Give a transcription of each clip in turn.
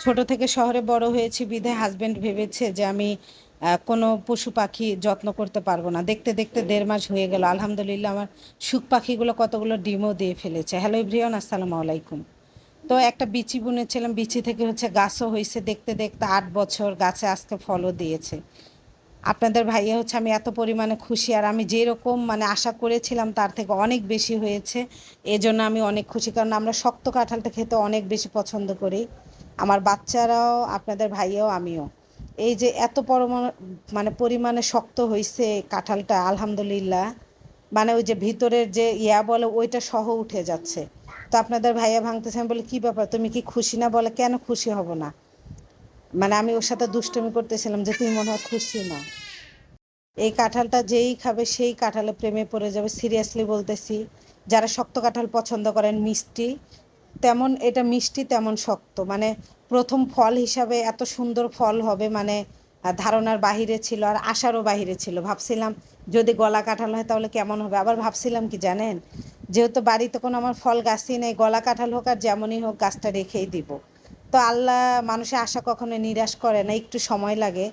ছোট থেকে শহরে বড় হয়েছি বিধায় হাজবেন্ড ভেবেছে যে আমি কোনো পশু পাখি যত্ন করতে পারবো না। দেখতে দেখতে 1.5 মাস হয়ে গেল, আলহামদুলিল্লাহ আমার সুখ পাখিগুলো কতগুলো ডিমও দিয়ে ফেলেছে। হ্যালো এভরিওয়ান, আসসালামু আলাইকুম। তো একটা বিচি বুনেছিলাম, বিচি থেকে হচ্ছে গাছও হয়েছে, দেখতে দেখতে 8 বছর গাছে আজকে ফলও দিয়েছে। আপনাদের ভাইয়া হচ্ছে আমি এত পরিমাণে খুশি, আর আমি যেরকম মানে আশা করেছিলাম তার থেকে অনেক বেশি হয়েছে। এজন্য আমি অনেক খুশি, কারণ আমরা শক্ত কাঁঠালটা খেতে অনেক বেশি পছন্দ করি, আমার বাচ্চারাও, আপনাদের ভাইয়াও, আমিও। এই যে এত মানে পরিমাণে শক্ত হয়েছে কাঁঠালটা, আলহামদুলিল্লাহ। মানে ওই যে ভিতরের যে বলে ওইটা সহ উঠে যাচ্ছে। তো আপনাদের ভাইয়া ভাঙতেছেন, বলে কি ব্যাপার, তুমি কি খুশি না? বলে কেন খুশি হব না, মানে আমি ওর সাথে দুষ্টুমি করতেছিলাম যে তুমি মনে হয় খুশি না। এই কাঁঠালটা যেই খাবে সেই কাঁঠালে প্রেমে পড়ে যাবে, সিরিয়াসলি বলতেছি। যারা শক্ত কাঁঠাল পছন্দ করেন, মিষ্টি তেমন এটা মিষ্টি তেমন শক্ত, মানে প্রথম ফল হিসাবে এত সুন্দর ফল হবে মানে ধারণার বাহিরে ছিল, আর আশারও বাহিরে ছিল। ভাবছিলাম যদি গলা কাঁঠাল হয় তাহলে কেমন হবে, আবার ভাবছিলাম কি জানেন, যেহেতু বাড়িতে কোনো আমার ফল গাছই নেই, গলা কাঁঠাল হোক আর যেমনই হোক গাছটা রেখেই দিব। তো আল্লাহ মানুষের আশা কখনো নিরাশ করে না, একটু সময় লাগে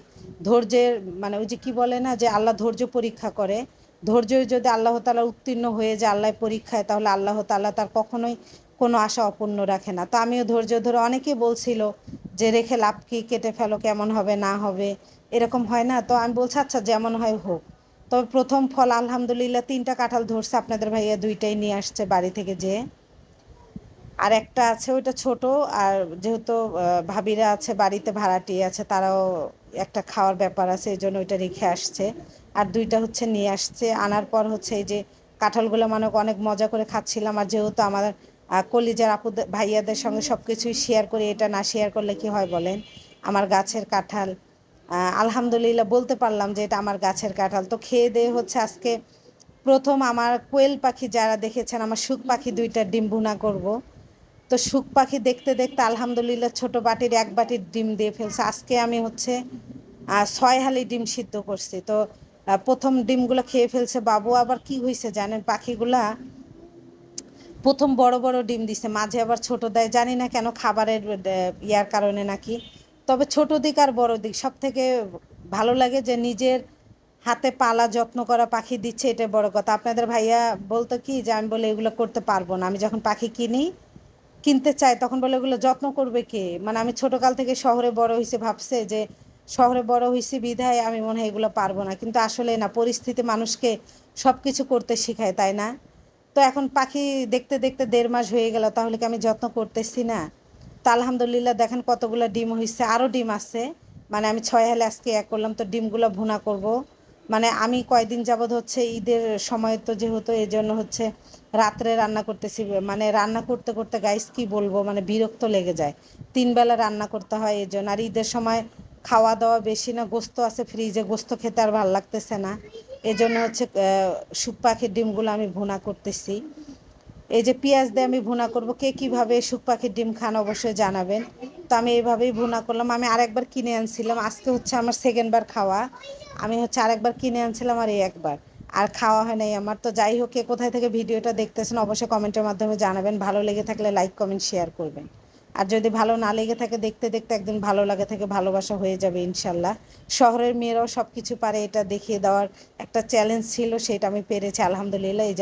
ধৈর্যের, মানে ওই যে কি বলে না যে আল্লাহ ধৈর্য পরীক্ষা করে। ধৈর্য যদি আল্লাহ তাআলা উত্তীর্ণ হয়ে যায় আল্লাহ পরীক্ষায়, তাহলে আল্লাহ তাআলা তার কখনোই কোনো আশা অপূর্ণ রাখে না। তো আমিও ধৈর্য ধরে, অনেকে বলছিল যে রেখে লাভ কি, কেটে ফেলো, কেমন হবে না হবে, এরকম হয় না? তো আমি বলছি আচ্ছা যেমন হয় হোক। তবে প্রথম ফল আলহামদুলিল্লাহ 3টা কাঁঠাল ধরছে, আপনাদের ভাইয়া 2টাই নিয়ে আসছে বাড়ি থেকে যেয়ে। আর একটা আছে ওইটা ছোট। আর যেহেতু ভাবিরা আছে বাড়িতে, ভাড়াটিয়া আছে, তারাও একটা খাওয়ার ব্যাপার আছে, এই জন্য ওইটা রেখে আসছে। আর 2টা হচ্ছে নিয়ে আসছে, আনার পর হচ্ছে এই যে কাঁঠালগুলো মানে অনেক মজা করে খাচ্ছিলাম। আর যেহেতু আমার কলিজার আপুদের ভাইয়াদের সঙ্গে সব কিছুই শেয়ার করি, এটা না শেয়ার করলে কি হয় বলেন? আমার গাছের কাঁঠাল, আলহামদুলিল্লাহ বলতে পারলাম যে এটা আমার গাছের কাঁঠাল। তো খেয়ে দিয়ে হচ্ছে আজকে প্রথম আমার কোয়েল পাখি, যারা দেখেছেন আমার সুখ পাখি 2টা ডিম ভুনা করব। তো সুখ পাখি দেখতে দেখতে আলহামদুলিল্লাহ ছোট বাটির 1 বাটির ডিম দিয়ে ফেলছে। আজকে আমি হচ্ছে 6 হালি ডিম সিদ্ধ করছি। তো প্রথম ডিমগুলো খেয়ে ফেলছে বাবু। আবার কি হয়েছে জানেন, পাখিগুলা প্রথম বড় বড় ডিম দিছে, মাঝে আবার ছোট দেয়, জানি না কেন, খাবারের ইয়ার কারণে নাকি। তবে ছোট দিক আর বড় দিক সব থেকে ভালো লাগে যে নিজের হাতে পালা যত্ন করা পাখি দিচ্ছে, এটা বড় কথা। আপনাদের ভাইয়া বলতো কি যে আমি বলে এগুলো করতে পারবো না, আমি যখন পাখি কিনতে চাই তখন বলে এগুলো যত্ন করবে কে, মানে আমি ছোটকাল থেকে শহরে বড় হয়েছে, ভাবছে যে শহরে বড় হয়েছি বিধায় আমি মনে হয় এগুলো পারবো না, কিন্তু আসলে না, পরিস্থিতি মানুষকে সব কিছু করতে শেখায়, তাই না? তো এখন পাখি দেখতে দেখতে 1.5 মাস হয়ে গেল, তাহলে কি আমি যত্ন করতেছি না? তো আলহামদুলিল্লাহ দেখেন কতগুলো ডিম হয়েছে, আরও ডিম আছে। মানে আমি 6 হালি আজকে করলাম, তো ডিমগুলো ভুনা করব। মানে আমি কয়দিন যাবৎ হচ্ছে ঈদের সময় তো যেহেতু, এই জন্য হচ্ছে রাত্রে রান্না করতেছি। মানে রান্না করতে করতে গাইস কি বলবো, মানে বিরক্ত লেগে যায়। 3 বেলা রান্না করতে হয় এই জন্য। আর ঈদের সময় খাওয়া দাওয়া বেশি না, গোস্ত আছে ফ্রিজে, গোস্ত খেতে আর ভালো লাগতেছে না। এই জন্য হচ্ছে শুক পাখির ডিমগুলো আমি ভুনা করতেছি। এই যে পেঁয়াজ দিয়ে আমি ভুনা করব, কে কীভাবে শুক পাখির ডিম খান অবশ্যই জানাবেন। তো আমি এইভাবেই ভুনা করলাম। আমি আরেকবার কিনে আনছিলাম, আজকে হচ্ছে আমার সেকেন্ডবার খাওয়া। আমি হচ্ছে আরেকবার কিনে আনছিলাম আর এই একবার, আর খাওয়া হয় নাই আমার। তো যাই হোক, কে কোথায় থেকে ভিডিওটা দেখতেছেন অবশ্যই কমেন্টের মাধ্যমে জানাবেন, ভালো লেগে থাকলে লাইক কমেন্ট শেয়ার করবেন। আর যদি ভালো না লেগে থাকে, দেখতে দেখতে একদিন ভালো লাগে থেকে ভালোবাসা হয়ে যাবে ইনশাল্লাহ। শহরের মেয়েরাও সব কিছু পারে, এটা দেখিয়ে দেওয়ার একটা চ্যালেঞ্জ ছিল, সেটা আমি পেরেছি আলহামদুলিল্লাহ। এই যে